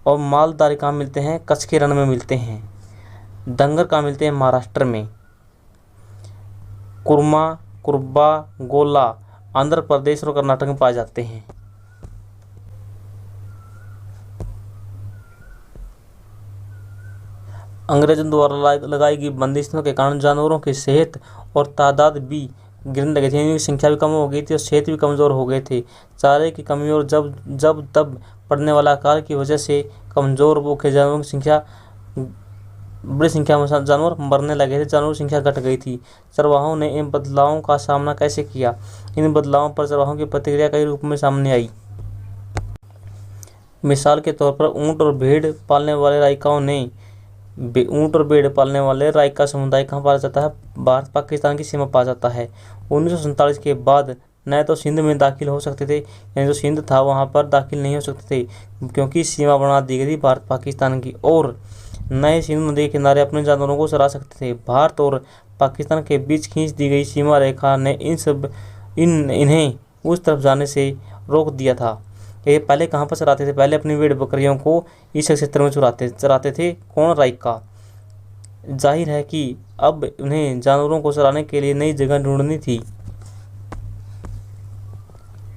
और मालधारी कहाँ मिलते हैं? कच्छ के रण में मिलते हैं। डंगर कहाँ मिलते हैं? महाराष्ट्र में। कुरमा, कुर्बा, गोला आंध्र प्रदेश और कर्नाटक में पाए जाते हैं। अंग्रेजों द्वारा लगाई गई बंदिशों के कारण जानवरों की सेहत और तादाद भी गिरने लगी थी। इनकी संख्या भी कम हो गई थी और सेहत भी कमज़ोर हो गए थे। चारे की कमी और जब तब पड़ने वाला आकार की वजह से कमज़ोर भूखे जानवरों की संख्या, बड़ी संख्या में जानवर मरने लगे थे। जानवरों की संख्या घट गई थी। चरवाहों ने इन बदलावों का सामना कैसे किया? इन बदलावों पर चरवाहों की प्रतिक्रिया कई रूप में सामने आई। मिसाल के तौर पर ऊँट और भेड़ पालने वाले रायका समुदाय कहाँ पाया जाता है? भारत पाकिस्तान की सीमा पाया जाता है। 1947 के बाद न तो सिंध में दाखिल हो सकते थे, यानी जो सिंध था वहाँ पर दाखिल नहीं हो सकते थे क्योंकि सीमा बना दी गई थी भारत पाकिस्तान की। और नए सिंधु नदी के किनारे अपने जानवरों को चरा सकते थे। भारत और पाकिस्तान के बीच खींच दी गई सीमा रेखा ने इन्हें उस तरफ जाने से रोक दिया था। ये पहले कहाँ पर चराते थे? पहले अपनी भेड़ बकरियों को इस क्षेत्र में चराते थे। कौन? रायका। जाहिर है कि अब उन्हें जानवरों को चराने के लिए नई जगह ढूंढनी थी।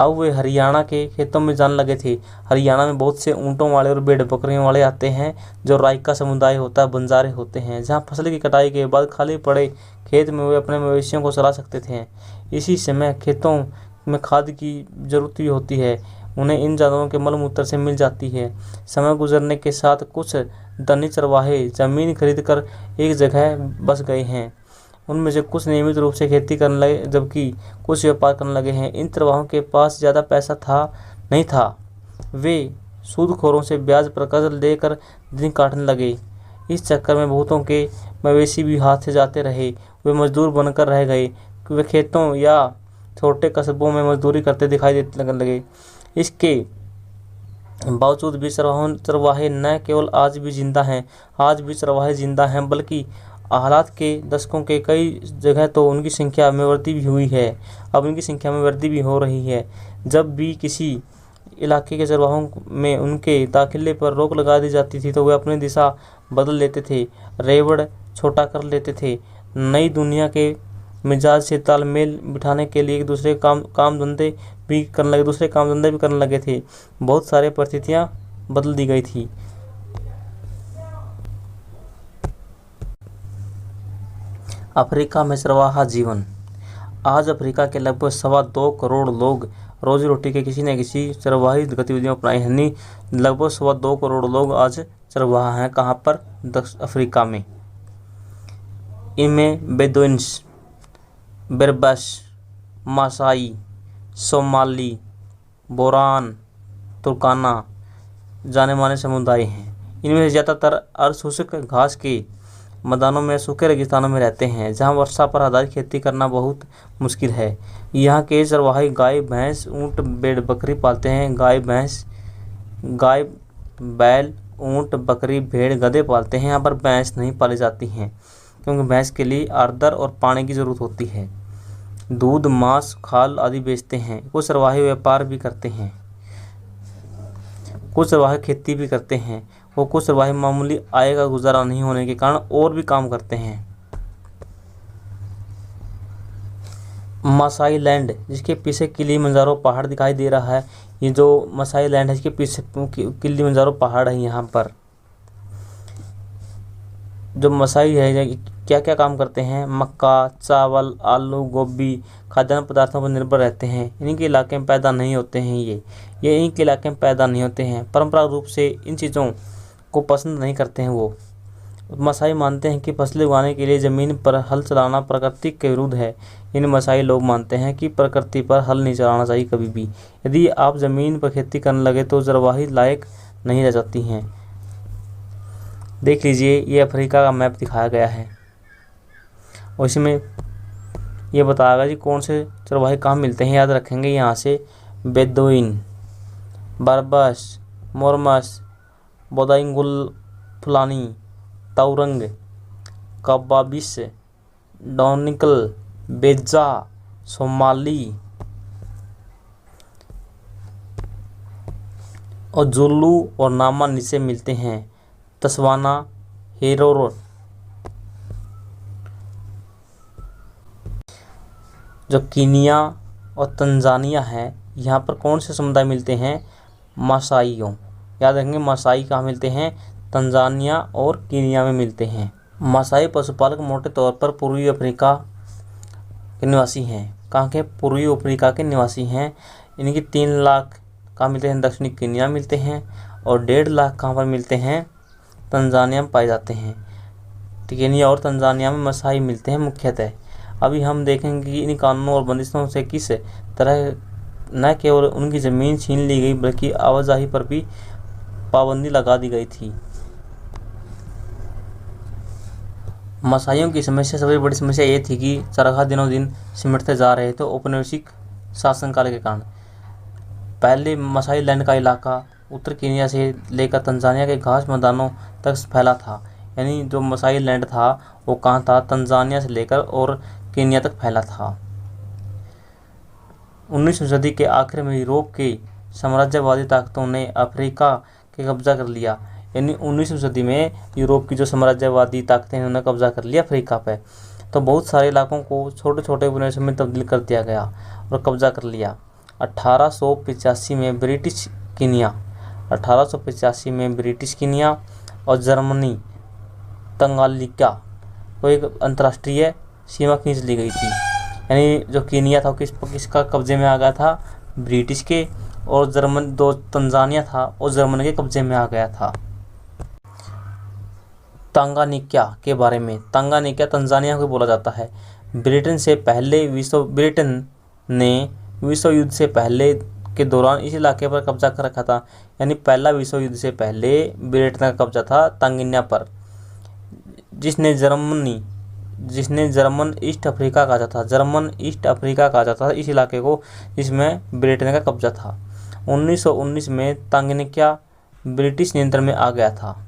अब वे हरियाणा के खेतों में जाने लगे थे। हरियाणा में बहुत से ऊँटों वाले और भेड़ बकरियों वाले आते हैं जो रायका समुदाय होता है, बंजारे होते हैं, जहाँ फसल की कटाई के बाद खाली पड़े खेत में वे अपने मवेशियों को चरा सकते थे। इसी समय खेतों में खाद की जरूरत भी होती है, उन्हें इन जानवरों के मल मूत्र से मिल जाती है। समय गुजरने के साथ कुछ धनी चरवाहे जमीन खरीदकर एक जगह बस गए हैं। उनमें से कुछ नियमित रूप से खेती करने लगे जबकि कुछ व्यापार करने लगे हैं। इन चरवाहों के पास ज़्यादा पैसा नहीं था। वे सूदखोरों से ब्याज पर कर्ज लेकर दिन काटने लगे। इस चक्कर में बहुतों के मवेशी भी हाथ से जाते रहे। वे मजदूर बनकर रह गए। वे खेतों या छोटे कस्बों में मजदूरी करते दिखाई देने लगे। इसके बावजूद भी चरवाहे न केवल आज भी चरवाहे जिंदा हैं बल्कि हालात के दशकों के कई जगह तो उनकी संख्या में वृद्धि भी हुई है। अब उनकी संख्या में वृद्धि भी हो रही है। जब भी किसी इलाके के चरवाहों में उनके दाखिले पर रोक लगा दी जाती थी तो वे अपनी दिशा बदल लेते थे, रेवड़ छोटा कर लेते थे। नई दुनिया के मिजाज से तालमेल बिठाने के लिए दूसरे काम धंधे भी करने लगे थे। बहुत सारे परिस्थितियां बदल दी गई थी। अफ्रीका में चरवाहा जीवन। आज अफ्रीका के लगभग 2.25 करोड़ लोग रोजी रोटी के किसी न किसी चरवाही गतिविधियों अपनाए हैं। लगभग 2.25 करोड़ लोग आज चरवाहा हैं। कहाँ पर? दक्षिण अफ्रीका में। इनमें बेदुइन्स, बेरबस, मासाई, सोमाली, बोरान, तुर्काना जाने माने समुदाय हैं। इनमें से ज़्यादातर अर्धशुष्क घास के मैदानों में सूखे रेगिस्तानों में रहते हैं जहां वर्षा पर आधारित खेती करना बहुत मुश्किल है। यहाँ के चरवाहे गाय, भैंस, ऊँट, भेड़ बकरी पालते हैं। गाय, बैल ऊंट, बकरी, भेड़, गधे पालते हैं। यहाँ पर भैंस नहीं पाली जाती हैं क्योंकि भैंस के लिए आर्द्र और पानी की ज़रूरत होती है। दूध, मांस, खाल आदि बेचते हैं। कुछ चरवाहे व्यापार भी करते हैं। कुछ चरवाहे खेती भी करते हैं। वो कुछ चरवाहे मामूली आय का गुजारा नहीं होने के कारण और भी काम करते हैं। मासाई लैंड, जिसके पीछे किलिमंजारो पहाड़ दिखाई दे रहा है, ये जो मासाई लैंड है इसके पीछे किलिमंजारो पहाड़ है। यहाँ पर जो मसाई है क्या क्या काम करते हैं? मक्का, चावल, आलू, गोभी, खाद्यान्न पदार्थों पर निर्भर रहते हैं। इनके इलाके में पैदा नहीं होते हैं। ये इनके इलाके में पैदा नहीं होते हैं। परंपरागत रूप से इन चीज़ों को पसंद नहीं करते हैं। वो मसाई मानते हैं कि फसलें उगाने के लिए ज़मीन पर हल चलाना प्रकृति के विरुद्ध है। इन मसाई लोग मानते हैं कि प्रकृति पर हल नहीं चलाना चाहिए कभी भी। यदि आप ज़मीन पर खेती करने लगे तो चरवाही लायक नहीं रह जाती हैं। देख लीजिए, ये अफ्रीका का मैप दिखाया गया है और इसमें ये बताएगा जी कौन से चरवाहे कहाँ मिलते हैं। याद रखेंगे यहाँ से बेदुइन, बर्बस, मोरमस, बोदाइंगुल फुलानी, ताउरंग, कबाबिस, डोनिकल, बेजा, सोमाली और जुल्लू और नामा नीचे मिलते हैं। तस्वाना, हेरोरो। जो कीनिया और तंजानिया है, यहाँ पर कौन से समुदाय मिलते हैं? मासाइयों। याद रखेंगे, मासाई कहाँ मिलते हैं? तंजानिया और कीनिया में मिलते हैं। मासाई पशुपालक मोटे तौर पर पूर्वी अफ्रीका के निवासी हैं। कहाँ के? पूर्वी अफ्रीका के निवासी हैं। इनकी 3 लाख कहाँ मिलते हैं? दक्षिणी कीनिया मिलते हैं और 1.5 लाख कहाँ पर मिलते हैं? तंजानिया में पाए जाते हैं। कीनिया और तंजानिया में मसाई मिलते हैं मुख्यतः। अभी हम देखेंगे कि इन कानूनों और बंदिशों से किस तरह न केवल उनकी ज़मीन छीन ली गई बल्कि आवाजाही पर भी पाबंदी लगा दी गई थी। मसाइयों की समस्या, सबसे बड़ी समस्या ये थी कि चरखा दिनों दिन सिमटते जा रहे थे औपनिवेशिक शासनकाल के कारण। पहले मसाई लैंड का इलाका उत्तर कीनिया से लेकर तंजानिया के घास मैदानों तक फैला था। यानी जो मसाई लैंड था वो कहाँ था? तंजानिया से लेकर और कीनिया तक फैला था। 19वीं सदी के आखिर में यूरोप की साम्राज्यवादी ताकतों ने अफ्रीका के कब्जा कर लिया। यानी 19वीं सदी में यूरोप की जो साम्राज्यवादी ताकतें उन्होंने कब्जा कर लिया अफ्रीका पे। तो बहुत सारे इलाकों को छोटे छोटे उपनिवेशों में तब्दील कर दिया गया और कब्जा कर लिया। 1885 में ब्रिटिश कीनिया 1885 में ब्रिटिश कीनिया और जर्मनी तंगालिका को एक अंतर्राष्ट्रीय सीमा खींच ली गई थी। यानी जो कीनिया था किसका कब्जे में आ गया था? ब्रिटिश के। और जो तंजानिया था वो जर्मनी के कब्जे में आ गया था। तंगानिका के बारे में, तंगानिका तंजानिया को बोला जाता है। ब्रिटेन ने विश्व युद्ध से पहले के दौरान इस इलाके पर कब्जा कर रखा था। यानी पहला विश्व युद्ध से पहले ब्रिटेन का कब्जा था तंगानिया पर, जिसने जर्मन ईस्ट अफ्रीका कहा जाता था। जर्मन ईस्ट अफ्रीका कहा जाता था इस इलाके को जिसमें ब्रिटेन का कब्जा था। 1919 में तंगानिका ब्रिटिश नियंत्रण में आ गया था।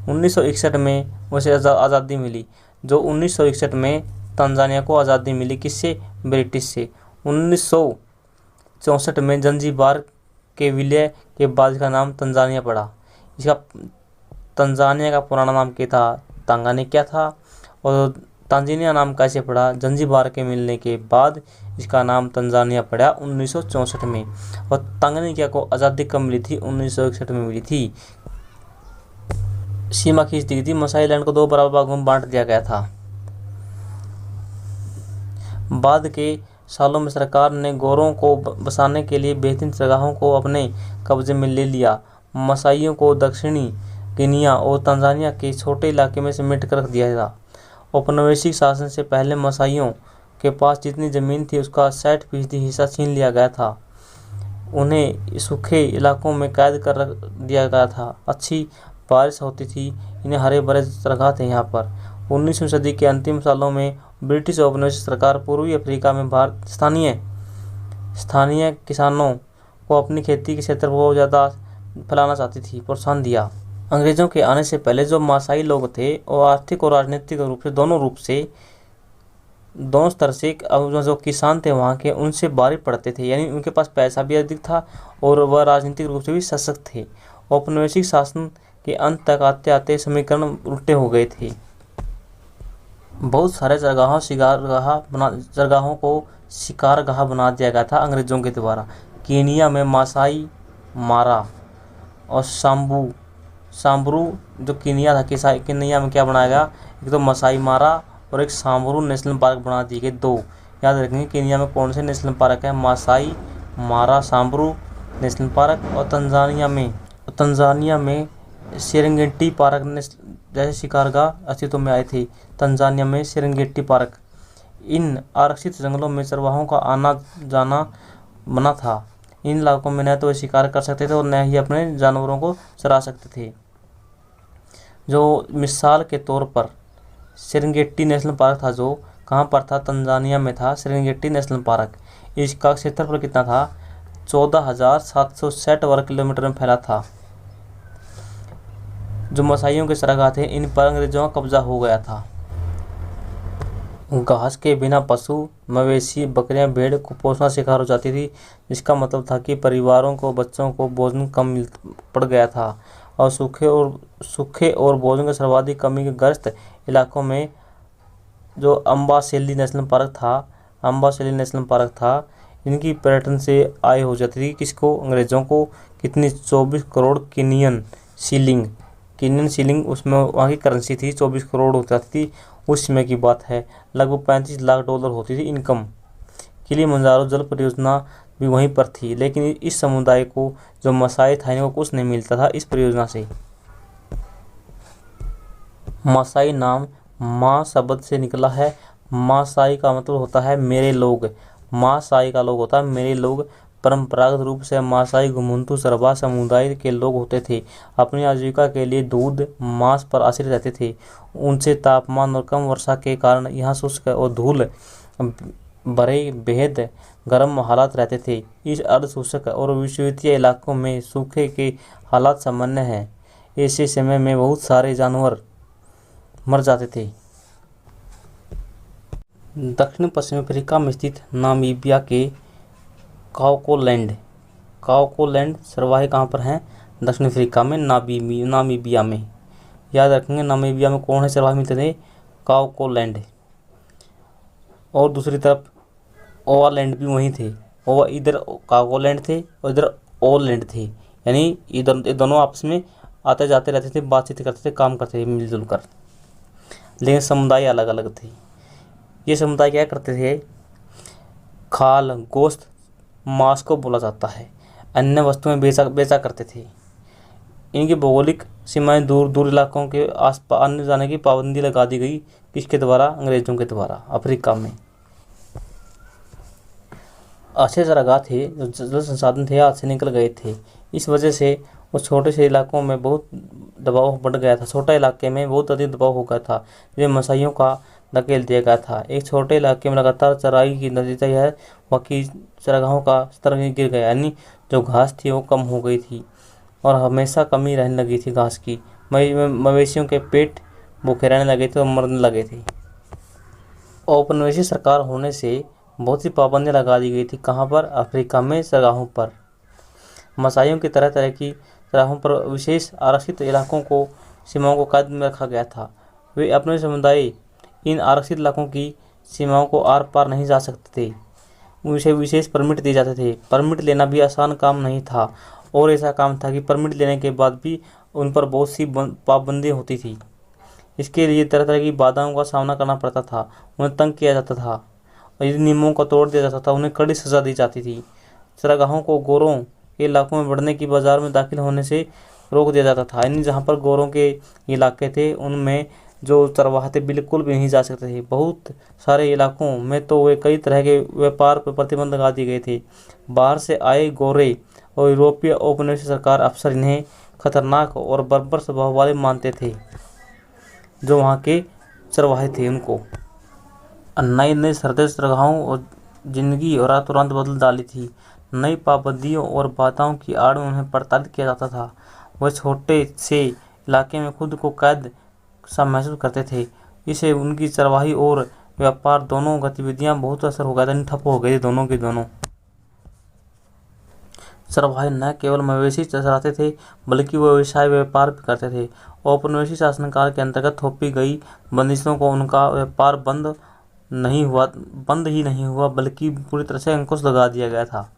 1961 में उसे आज़ादी मिली। जो 1961 में तंजानिया को आज़ादी मिली किससे? ब्रिटिश से। 1964 में जंजीबार के विलय के बाद इसका नाम तंजानिया पड़ा। इसका तंजानिया का पुराना नाम क्या था? तंगानिका था। और तंजानिया नाम कैसे पड़ा? जंजीबार के मिलने के बाद इसका नाम तंजानिया पड़ा 1964 में। और तंगानिका को आज़ादी कब मिली थी? 1961 में मिली थी। सीमा खींच दी थी। मसाई लैंड को 2 बराबर भागों में बांट दिया गया था। बाद के सालों में सरकार ने गोरों को बसाने के लिए बेहतरीन जगहों को अपने कब्जे में ले लिया। मसाइयों को दक्षिणी कीनिया और तंजानिया के छोटे इलाके में समेट कर रख दिया था। औपनिवेशिक शासन से पहले मसाइयों के पास जितनी ज़मीन थी उसका 60% हिस्सा छीन लिया गया था। उन्हें सूखे इलाकों में कैद कर रख दिया गया था। अच्छी बारिश होती थी। इन्हें हरे भरे चरगाह थे यहाँ पर। 19वीं सदी के अंतिम सालों में ब्रिटिश औपनिवेशिक सरकार पूर्वी अफ्रीका में स्थानीय किसानों को अपनी खेती के क्षेत्र को ज़्यादा फैलाना चाहती थी, प्रोत्साहन दिया। अंग्रेज़ों के आने से पहले जो मासाई लोग थे वो आर्थिक और राजनीतिक रूप से दोनों स्तर से जो किसान थे वहाँ के उनसे बाहरी पड़ते थे, यानी उनके पास पैसा भी अधिक था और वह राजनीतिक रूप से भी सशक्त थे। औपनिवेशिक शासन के अंत तक आते आते समीकरण उल्टे हो गए थे। बहुत सारे चरगाहों को शिकारगाह बना दिया गया था अंग्रेज़ों के द्वारा। केनिया में मासाई मारा और सांबरू जो केनिया था, केनिया में क्या बनाया गया, एक तो मासाई मारा और एक सांबरू नेशनल पार्क बना दिए गए 2। याद रखेंगे केनिया में कौन से नेशनल पार्क है, मासाई मारा सांबरू नेशनल पार्क, और तंजानिया में सेरेंगेटी पार्क जैसे शिकारगाह अस्तित्व में आए थे। तंजानिया में सेरेंगेटी पार्क। इन आरक्षित जंगलों में चरवाहों का आना जाना मना था। इन इलाकों में न तो वे शिकार कर सकते थे और न ही अपने जानवरों को चरा सकते थे। जो मिसाल के तौर पर सेरेंगेटी नेशनल पार्क था, जो कहाँ पर था, तंजानिया में था सेरेंगेटी नेशनल पार्क। इसका क्षेत्रफल कितना था, 14,760 वर्ग किलोमीटर में फैला था। जो मसाइयों के चरागाह थे इन पर अंग्रेजों का कब्जा हो गया था। घास के बिना पशु, मवेशी, बकरियां, भेड़ कुपोषण शिकार हो जाती थी, जिसका मतलब था कि परिवारों को, बच्चों को भोजन कम पड़ गया था। और सूखे और भोजन की सर्वाधिक कमी के ग्रस्त इलाकों में जो अम्बासेली नेशनल पार्क था, इनकी पर्यटन से आय हो जाती थी किसको, अंग्रेज़ों को। कितनी, 24 करोड़ केनियन शीलिंग उसमें वहाँ की करेंसी थी, 24 करोड़ हो जाती थी उस समय की बात है। लगभग 35 लाख डॉलर होती थी इनकम। किलिमंजारो जल परियोजना भी वहीं पर थी, लेकिन इस समुदाय को जो मसाई था इनको कुछ नहीं मिलता था इस परियोजना से। मासाई नाम मा शब्द से निकला है। मासाई का मतलब होता है मेरे लोग। मासाई का लोग होता है मेरे लोग। परंपरागत रूप से मासाई घुमंतू चरवाहा समुदाय के लोग होते थे। अपनी आजीविका के लिए दूध, मांस पर आश्रित रहते थे। ऊंचे तापमान और कम वर्षा के कारण यहाँ शुष्क और धूल भरे बेहद गर्म हालात रहते थे। इस अर्ध शुष्क और विषुवतीय इलाकों में सूखे के हालात सामान्य हैं। ऐसे समय में बहुत सारे जानवर मर जाते थे। दक्षिण पश्चिम अफ्रीका में स्थित नामीबिया के काओकोलैंड चरवाहे कहाँ पर हैं, दक्षिण अफ्रीका में नामीबिया में। याद रखेंगे नामीबिया में कौन से चरवाहे मिलते थे, काओकोलैंड। और दूसरी तरफ ओवालैंड भी वहीं थे। इधर काओकोलैंड थे और इधर ओलैंड थे, यानी इधर दोनों आपस में आते जाते रहते थे, बातचीत करते थे, काम करते थे मिलजुल कर, लेकिन समुदाय अलग अलग थे। ये समुदाय क्या करते थे, खाल, गोश्त, मांस को बोला जाता है, अन्य वस्तुएं बेचा करते थे। इनकी भौगोलिक सीमाएं दूर दूर इलाकों के आसपास आने जाने की पाबंदी लगा दी गई, किसके द्वारा, अंग्रेजों के द्वारा। अफ्रीका में अच्छे चरागाह थे, जो जल संसाधन थे हाथ से निकल गए थे। इस वजह से उस छोटे से इलाकों में बहुत दबाव बढ़ गया था। छोटे इलाके में बहुत अधिक दबाव हो गया था, जो मसाइयों का धकेल दिया गया था। एक छोटे इलाके में लगातार चराई की नतीजा यह वहाँ की चरागाहों का स्तर गिर गया, यानी जो घास थी वो कम हो गई थी और हमेशा कमी रहने लगी थी घास की। मवेशियों के पेट भूखे रहने लगे थे और मरने लगे थे। औपनिवेशिक सरकार होने से बहुत सी पाबंदियाँ लगा दी गई थी। कहाँ पर, अफ्रीका में चरागाहों पर। मसाइयों की तरह तरह की चरागाहों पर विशेष आरक्षित इलाकों को, सीमाओं को कैद में रखा गया था। वे अपने समुदाय इन आरक्षित इलाकों की सीमाओं को आर पार नहीं जा सकते थे। उसे विशेष परमिट दिए जाते थे। परमिट लेना भी आसान काम नहीं था, और ऐसा काम था कि परमिट लेने के बाद भी उन पर बहुत सी पाबंदी होती थी। इसके लिए तरह तरह की बाधाओं का सामना करना पड़ता था, उन्हें तंग किया जाता था, और यदि नियमों को तोड़ दिया जाता था उन्हें कड़ी सजा दी जाती थी। चरागाहों को गोरों के इलाकों में बढ़ने की, बाजार में दाखिल होने से रोक दिया जाता था। यानी जहाँ पर गोरों के इलाके थे उनमें जो चरवाहे थे बिल्कुल भी नहीं जा सकते थे। बहुत सारे इलाकों में तो वे कई तरह के व्यापार पर प्रतिबंध लगा दिए गए थे। बाहर से आए गोरे और यूरोपीय औपनिवेशिक सरकार अफसर इन्हें खतरनाक और बर्बर स्वभाव वाले मानते थे। जो वहाँ के चरवाहे थे उनको नई नई शर्तें चरगाहों और जिंदगी और तुरंत बदल डाली थी। नई पाबंदियों और बाधाओं की आड़ में उन्हें प्रताड़ित किया जाता था। वह छोटे से इलाके में खुद को कैद सा महसूस करते थे। इससे उनकी चरवाही और व्यापार दोनों गतिविधियां बहुत असर हो गया था, ठप हो गई दोनों की दोनों। चरवाहे न केवल मवेशी चराते थे बल्कि वो व्यवसाय व्यापार भी करते थे। औपनिवेशिक शासनकाल के अंतर्गत थोपी गई बंदिशों को उनका व्यापार बंद ही नहीं हुआ बल्कि पूरी तरह से अंकुश लगा दिया गया था।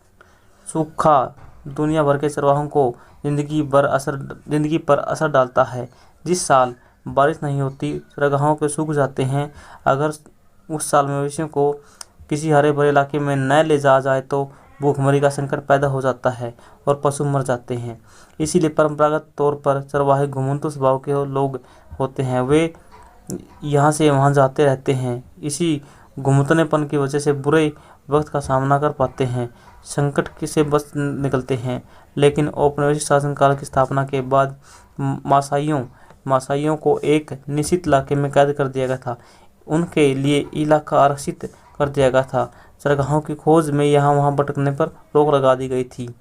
सूखा दुनिया भर के चरवाहों को जिंदगी पर असर डालता है। जिस साल बारिश नहीं होती, चरागाहों के सूख जाते हैं। अगर उस साल मवेशियों को किसी हरे भरे इलाके में न ले जाया जाए तो भूखमरी का संकट पैदा हो जाता है और पशु मर जाते हैं। इसीलिए परंपरागत तौर पर चरवाहे घुमंतु स्वभाव के लोग होते हैं। वे यहाँ से वहाँ जाते रहते हैं। इसी घुमंतुपन की वजह से बुरे वक्त का सामना कर पाते हैं, संकट से बच निकलते हैं। लेकिन औपनिवेशिक शासनकाल की स्थापना के बाद मासाइयों को एक निश्चित इलाके में कैद कर दिया गया था। उनके लिए इलाका आरक्षित कर दिया गया था। चरगाहों की खोज में यहाँ वहाँ भटकने पर रोक लगा दी गई थी।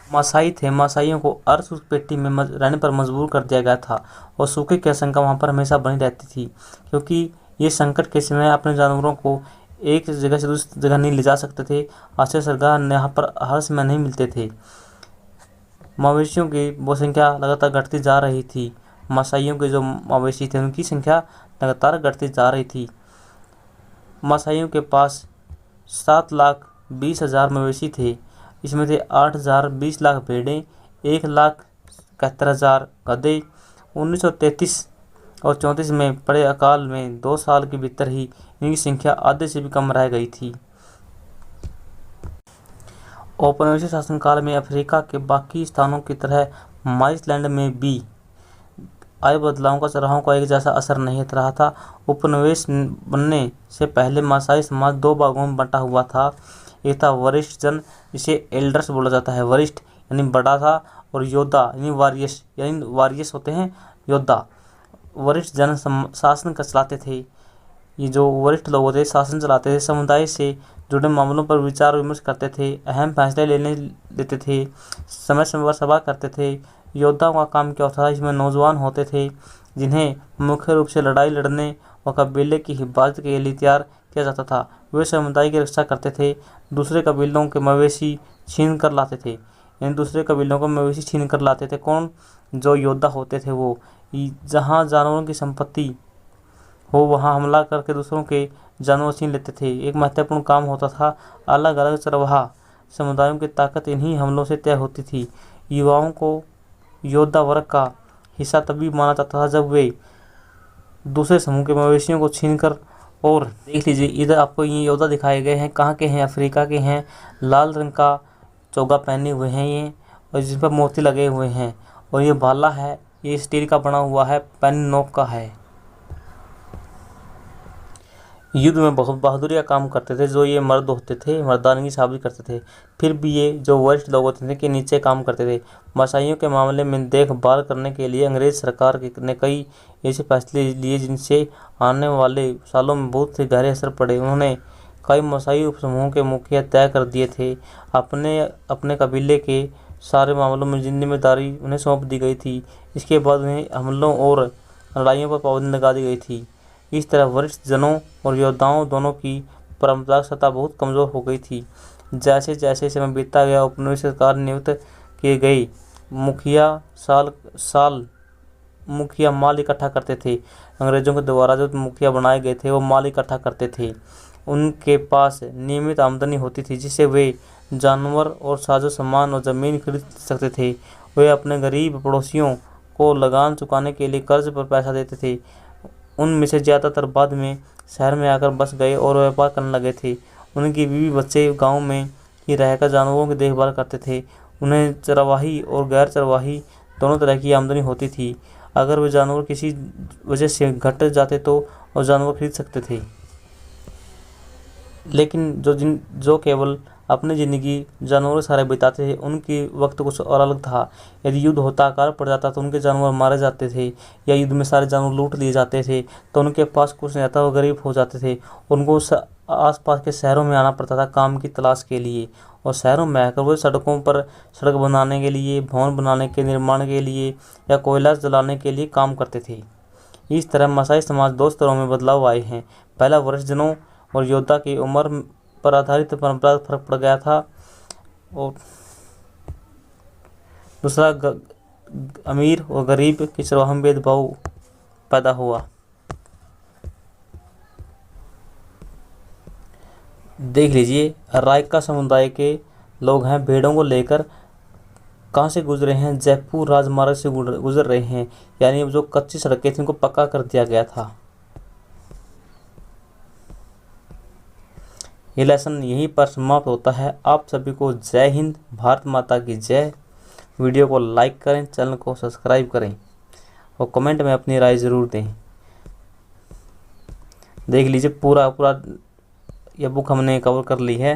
मासाइयों को अर्ध पेटी में रहने पर मजबूर कर दिया गया था और सूखे की आशंका वहाँ पर हमेशा बनी रहती थी, क्योंकि ये संकट के समय अपने जानवरों को एक जगह से दूसरी जगह नहीं ले जा सकते थे। आश्रय सरगाह यहाँ पर हर समय नहीं मिलते थे। मवेशियों की वो संख्या लगातार घटती जा रही थी। मासाइयों के जो मवेशी थे उनकी संख्या लगातार घटती जा रही थी। मासाइयों के पास 7,20,000 मवेशी थे। इसमें थे 8,20 लाख भेड़ें, 1,71,000 गधे। 1933 और 34 में पड़े अकाल में 2 साल के भीतर ही इनकी संख्या आधे से भी कम रह गई थी। औपनिवेशिक शासनकाल में अफ्रीका के बाकी स्थानों की तरह माइसलैंड में भी आए बदलावों का चरवाहों का एक जैसा असर नहीं रहा था। उपनिवेश बनने से पहले मासाई समाज 2 भागों में बंटा हुआ था। एक था वरिष्ठ जन, जिसे एल्डर्स बोला जाता है, वरिष्ठ यानी बड़ा था, और योद्धा यानी वारियस होते हैं योद्धा। वरिष्ठ जन शासन चलाते थे। ये जो वरिष्ठ लोग होते शासन चलाते थे, समुदाय से जुड़े मामलों पर विचार विमर्श करते थे, अहम फैसले लेते थे, समय समय पर सभा करते थे। योद्धाओं का काम क्या होता था? इसमें नौजवान होते थे जिन्हें मुख्य रूप से लड़ाई लड़ने और कबीले की हिफाजत के लिए तैयार किया जाता था। वे समुदाय की रक्षा करते थे, दूसरे कबीलों के मवेशी छीन कर लाते थे। कौन? जो योद्धा होते थे वो। जहाँ जानवरों की संपत्ति हो वहाँ हमला करके दूसरों के जानवर छीन लेते थे। एक महत्वपूर्ण काम होता था अलग अलग चरवाहा समुदायों की ताकत इन्हीं हमलों से तय होती थी। युवाओं को योद्धा वर्ग का हिस्सा तभी माना जाता था जब वे दूसरे समूह के मवेशियों को छीनकर, और देख लीजिए इधर आपको ये योद्धा दिखाए गए हैं, कहाँ के हैं? अफ्रीका के हैं। लाल रंग का चोगा पहने हुए हैं ये, और जिस पर मोती लगे हुए हैं, और ये भाला है, ये स्टील का बना हुआ है, पेन नोक का है। युद्ध में बहुत बहादुरी का काम करते थे। जो ये मर्द होते थे मर्दानगी साबित करते थे। फिर भी ये जो वरिष्ठ लोग होते थे कि नीचे काम करते थे। मासाइयों के मामले में देखभाल करने के लिए अंग्रेज सरकार ने कई ऐसे फैसले लिए जिनसे आने वाले सालों में बहुत से गहरे असर पड़े। उन्होंने कई मासाई उपसमूहों के मुखिया तय कर दिए थे। अपने कबीले के सारे मामलों में जिम्मेदारी उन्हें सौंप दी गई थी। इसके बाद उन्हें हमलों और लड़ाइयों पर पाबंदी लगा दी गई थी। इस तरह वरिष्ठ जनों और योद्धाओं दोनों की परंपरागत सत्ता बहुत कमज़ोर हो गई थी। जैसे जैसे समय बीतता गया, उपनिवेश सरकार नियुक्त किए गए मुखिया माल इकट्ठा करते थे। अंग्रेजों के द्वारा जो मुखिया बनाए गए थे वो माल इकट्ठा करते थे। उनके पास नियमित आमदनी होती थी जिससे वे जानवर और साजो सामान और ज़मीन खरीद सकते थे। वे अपने गरीब पड़ोसियों को लगान चुकाने के लिए कर्ज पर पैसा देते थे। उनमें से ज़्यादातर बाद में शहर में आकर बस गए और व्यापार करने लगे थे। उनकी बीवी बच्चे गांव में ही रहकर जानवरों की देखभाल करते थे। उन्हें चरवाही और गैर चरवाही दोनों तरह की आमदनी होती थी। अगर वे जानवर किसी वजह से घट जाते तो और जानवर खरीद सकते थे, लेकिन जो केवल अपनी ज़िंदगी जानवरों के सहारे बिताते थे। उनकी वक्त कुछ और अलग था। यदि युद्ध होता अकाल पड़ जाता तो उनके जानवर मारे जाते थे, या युद्ध में सारे जानवर लूट लिए जाते थे तो उनके पास कुछ नहीं था, वो गरीब हो जाते थे। उनको आसपास के शहरों में आना पड़ता था काम की तलाश के लिए, और शहरों में आकर वो सड़कों पर सड़क बनाने के लिए, भवन बनाने के निर्माण के लिए या कोयला जलाने के लिए काम करते थे। इस तरह मसाई समाज दो स्तरों में बदलाव आए हैं। पहला वरिष्ठजनों और योद्धा की उम्र पर आधारित परंपरागत फर्क पड़ गया था, और दूसरा अमीर और गरीब के चरवाहा में भेदभाव पैदा हुआ। देख लीजिए, रायका समुदाय के लोग हैं, भेड़ों को लेकर कहाँ से गुजरे हैं, जयपुर राजमार्ग से गुजर रहे हैं, यानी जो कच्ची सड़कें थी उनको पक्का कर दिया गया था। ये लेसन यहीं पर समाप्त होता है। आप सभी को जय हिंद, भारत माता की जय। वीडियो को लाइक करें, चैनल को सब्सक्राइब करें और कमेंट में अपनी राय ज़रूर दें। देख लीजिए, पूरा ये बुक हमने कवर कर ली है।